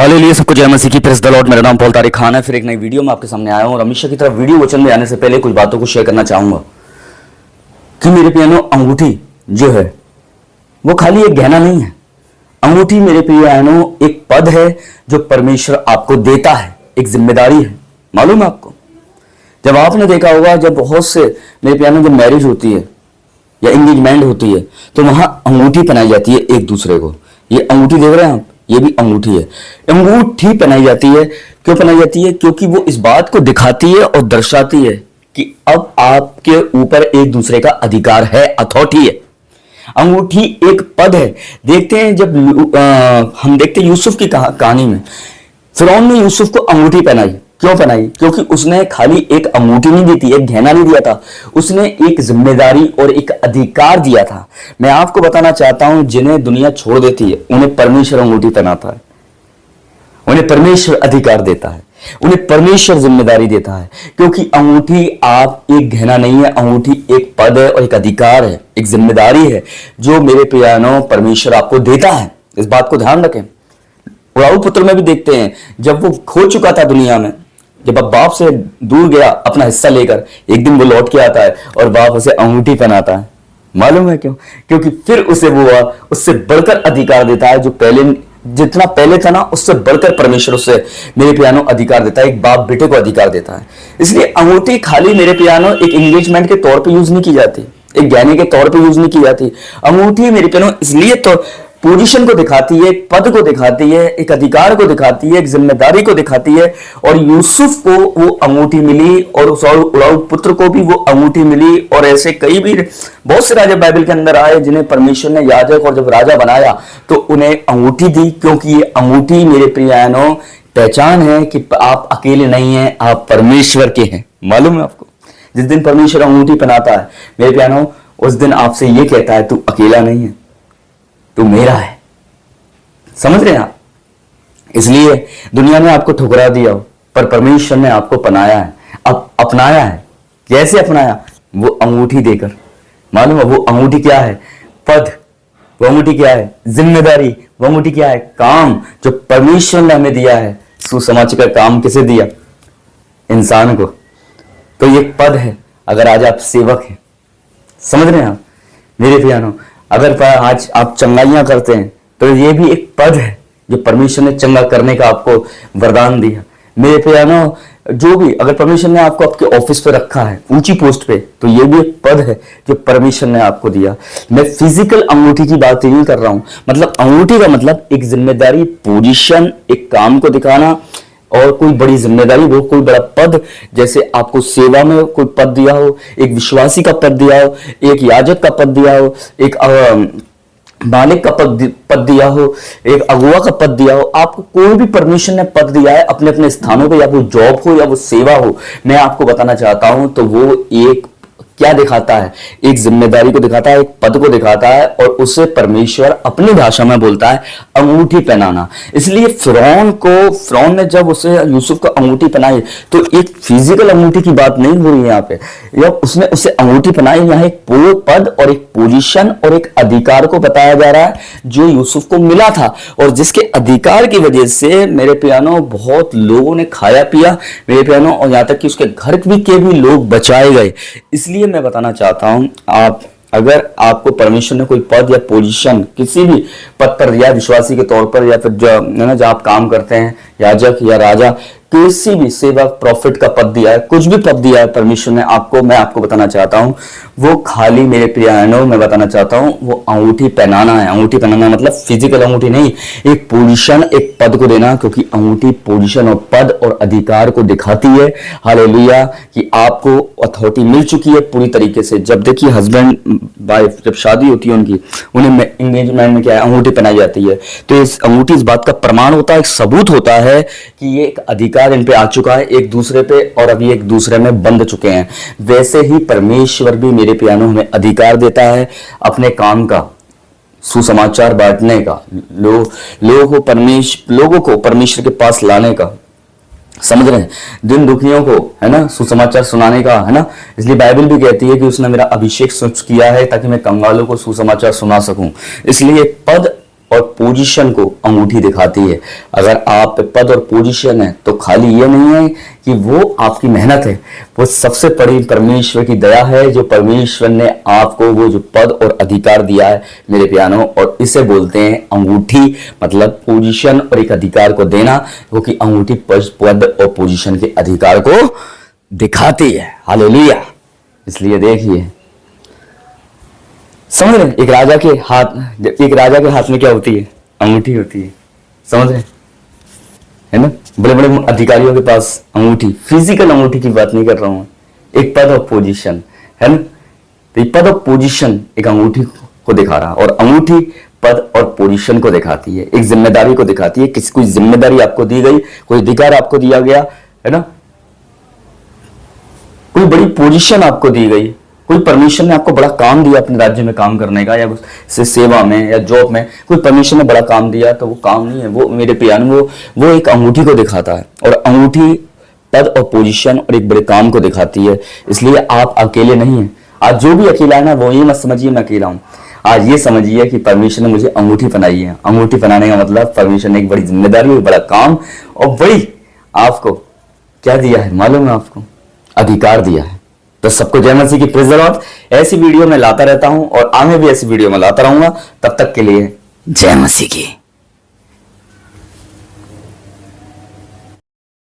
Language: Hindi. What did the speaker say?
हालेलुया, सबको जय मसीह की। Praise the Lord. मेरा नाम पॉल तारिक खान है। फिर एक नई वीडियो में आपके सामने आया हूं और हमेशा की तरह वीडियो वचन में आने से पहले कुछ बातों को शेयर करना चाहूंगा कि मेरे पियानो अंगूठी जो है वो खाली एक गहना नहीं है। अंगूठी मेरे पियानो एक पद है जो परमेश्वर आपको देता है, एक जिम्मेदारी है। मालूम है आपको, जब आपने देखा होगा जब बहुत से मेरे पियानो जब मैरिज होती है या एंगेजमेंट होती है तो वहां अंगूठी पहनाई जाती है एक दूसरे को। ये अंगूठी देख रहे हैं आप, ये भी अंगूठी है। अंगूठी पहनाई जाती है, क्यों पहनाई जाती है? क्योंकि वो इस बात को दिखाती है और दर्शाती है कि अब आपके ऊपर एक दूसरे का अधिकार है, अथॉरिटी है। अंगूठी एक पद है। देखते हैं जब हम देखते हैं यूसुफ की कहानी में फिरौन ने यूसुफ को अंगूठी पहनाई। क्यों पहनाई? क्योंकि उसने खाली एक अंगूठी नहीं दी थी, एक गहना नहीं दिया था, उसने एक जिम्मेदारी और एक अधिकार दिया था। मैं आपको बताना चाहता हूं, जिन्हें दुनिया छोड़ देती है उन्हें परमेश्वर अंगूठी पहनाता है, उन्हें परमेश्वर अधिकार देता है, उन्हें परमेश्वर जिम्मेदारी देता है। क्योंकि अंगूठी आप एक गहना नहीं है, अंगूठी एक पद है और एक अधिकार है, एक जिम्मेदारी है जो मेरे पियानो परमेश्वर आपको देता है। इस बात को ध्यान रखें। उड़ाऊ पुत्र में भी देखते हैं, जब वो खो चुका था दुनिया में, जब अब बाप से दूर गया अपना हिस्सा लेकर, एक दिन वो लौट के आता है और बाप उसे अंगूठी पहनाता है। मालूम है क्यों? क्योंकि फिर उसे वो उससे बढ़कर अधिकार देता है, जो पहले जितना पहले था ना उससे बढ़कर परमेश्वर उससे मेरे पियानो अधिकार देता है, एक बाप बेटे को अधिकार देता है। इसलिए अंगूठी खाली मेरे पियानो एक एंगेजमेंट के तौर पे यूज नहीं की जाती, एक गहने के तौर पे यूज नहीं की जाती। अंगूठी मेरे पियानो इसलिए तो पोजीशन को दिखाती है, एक पद को दिखाती है, एक अधिकार को दिखाती है, एक जिम्मेदारी को दिखाती है। और यूसुफ को वो अंगूठी मिली और उस उड़ाऊ पुत्र को भी वो अंगूठी मिली। और ऐसे कई भी बहुत से राजा बाइबल के अंदर आए जिन्हें परमेश्वर ने याजक और जब राजा बनाया तो उन्हें अंगूठी दी, क्योंकि ये अंगूठी मेरे प्रियानो पहचान है कि आप अकेले नहीं हैं, आप परमेश्वर के हैं। मालूम है आपको, जिस दिन परमेश्वर अंगूठी पहनाता है मेरे प्रियानो, उस दिन आपसे ये कहता है तू अकेला नहीं है, तू मेरा है। समझ रहे हैं आप? इसलिए दुनिया ने आपको ठुकरा दिया पर परमेश्वर ने आपको अपनाया है, अपनाया है। कैसे अपनाया? वो अंगूठी देकर। मालूम है वो अंगूठी क्या है? पद। वो अंगूठी क्या है? जिम्मेदारी। वो अंगूठी क्या है? काम जो परमेश्वर ने हमें दिया है। सुसमाचार का काम किसे दिया? इंसान को। तो ये पद है। अगर आज आप सेवक हैं, समझ रहे हैं आप मेरे पियानो, अगर आज आप चंगाइयां करते हैं तो ये भी एक पद है जो परमेश्वर ने चंगा करने का आपको वरदान दिया। मेरे पियानो, जो भी अगर परमेश्वर ने आपको आपके ऑफिस पे रखा है ऊंची पोस्ट पे, तो ये भी एक पद है जो परमेश्वर ने आपको दिया। मैं फिजिकल अंगूठी की बात नहीं कर रहा हूं। मतलब अंगूठी का मतलब एक जिम्मेदारी, पोजीशन, एक काम को दिखाना और कोई बड़ी जिम्मेदारी, वो कोई बड़ा पद। जैसे आपको सेवा में कोई पद दिया हो, एक विश्वासी का पद दिया हो, एक याजक का पद दिया हो, एक मालिक का पद दिया हो, एक अगुआ का पद दिया हो। आपको कोई भी परमेश्वर ने पद दिया है अपने अपने स्थानों पे, या वो जॉब हो या वो सेवा हो, मैं आपको बताना चाहता हूं, तो वो एक क्या दिखाता है? एक जिम्मेदारी को दिखाता है, एक पद को दिखाता है। और उसे परमेश्वर अपनी भाषा में बोलता है अंगूठी पहनाना। इसलिए फिरौन ने जब उसे यूसुफ को अंगूठी पहनाई तो एक फिजिकल अंगूठी की बात नहीं हो रही है यहाँ पे। जब उसने उसे अंगूठी पहनाई, यहाँ एक पद और एक पोजीशन और एक अधिकार को बताया जा रहा है जो यूसुफ को मिला था, और जिसके अधिकार की वजह से मेरे पियानो बहुत लोगों ने खाया पिया मेरे पियानो, और यहाँ तक कि उसके घर के भी लोग बचाए गए। इसलिए मैं बताना चाहता हूं, आप अगर आपको परमेश्वर ने कोई पद या पोजीशन किसी भी पद पर दिया, विश्वासी के तौर पर, या फिर जो आप काम करते हैं, याजक या राजा, किसी भी सेवक, प्रॉफिट का पद दिया है, कुछ भी पद दिया है परमेश्वर ने आपको, मैं आपको बताना चाहता हूं, वो खाली मेरे प्रियानो, मैं बताना चाहता हूं, वो अंगूठी पहनाना है। अंगूठी पहनाना मतलब फिजिकल अंगूठी नहीं, एक पोजीशन, एक पद को देना। क्योंकि अंगूठी पोजीशन और पद और अधिकार को दिखाती है, हालेलुया, कि आपको अथॉरिटी मिल चुकी है पूरी तरीके से। जब देखिए हस्बैंड वाइफ जब शादी होती है उनकी, उन्हें एंगेजमेंट में क्या है? अंगूठी पहनाई जाती है। तो इस अंगूठी इस बात का प्रमाण होता है, एक सबूत होता है कि ये एक अधिकार इन पे आ चुका है एक दूसरे पे, और अभी एक दूसरे में बंध चुके हैं। वैसे ही परमेश्वर भी मेरे पियानो हमें अधिकार देता है अपने काम का, सुसमाचार बांटने का, लोगों को परमेश्वर के पास लाने का। समझ रहे हैं? दिन दुखियों को, है ना, सुसमाचार सुनाने का, है ना। इसलिए बाइबल भी कहती है कि उसने मेरा अभिषेक किया है ताकि मैं कंगालों को सुसमाचार सुना सकूं। इसलिए पद और पोजीशन को अंगूठी दिखाती है। अगर आप पे पद और पोजीशन है तो खाली ये नहीं है कि वो आपकी मेहनत है, वो सबसे बड़ी परमेश्वर की दया है जो परमेश्वर ने आपको वो जो पद और अधिकार दिया है मेरे प्यारों, और इसे बोलते हैं अंगूठी। मतलब पोजीशन और एक अधिकार को देना, क्योंकि अंगूठी पद और पोजीशन के अधिकार को दिखाती है। हालेलुया। इसलिए देखिए, समझ रहे, एक राजा के हाथ में क्या होती है? अंगूठी होती है। समझ रहे है ना? बड़े बड़े अधिकारियों के पास अंगूठी, फिजिकल अंगूठी की बात नहीं कर रहा हूं, एक पद और पोजीशन है ना। तो पद और पोजीशन एक अंगूठी को दिखा रहा, और अंगूठी पद और पोजीशन को दिखाती है, एक जिम्मेदारी को दिखाती है। किसी कोई जिम्मेदारी आपको दी गई, कोई अधिकार आपको दिया गया है ना, कोई बड़ी पोजीशन आपको दी गई, कोई परमिशन ने आपको बड़ा काम दिया अपने राज्य में काम करने का, या सेवा में या जॉब में कोई परमिशन ने बड़ा काम दिया, तो वो काम नहीं है, वो मेरे प्यार, वो एक अंगूठी को दिखाता है। और अंगूठी पद और पोजीशन और एक बड़े काम को दिखाती है। इसलिए आप अकेले नहीं हैं। आज जो भी अकेला है ना, वो ये मत समझिए मैं अकेला हूं। आज ये समझिए कि परमेश्वर ने मुझे अंगूठी पहनाई है। अंगूठी पहनाने का मतलब परमेश्वर ने एक बड़ी जिम्मेदारी, एक बड़ा काम और बड़ी आपको क्या दिया है मालूम है? आपको अधिकार दिया है। तो सबको जय मसीह की, प्रेज़ द लॉर्ड। ऐसी वीडियो मैं लाता रहता हूं और आगे भी ऐसी वीडियो में लाता रहूंगा। तब तक के लिए जय मसीह की।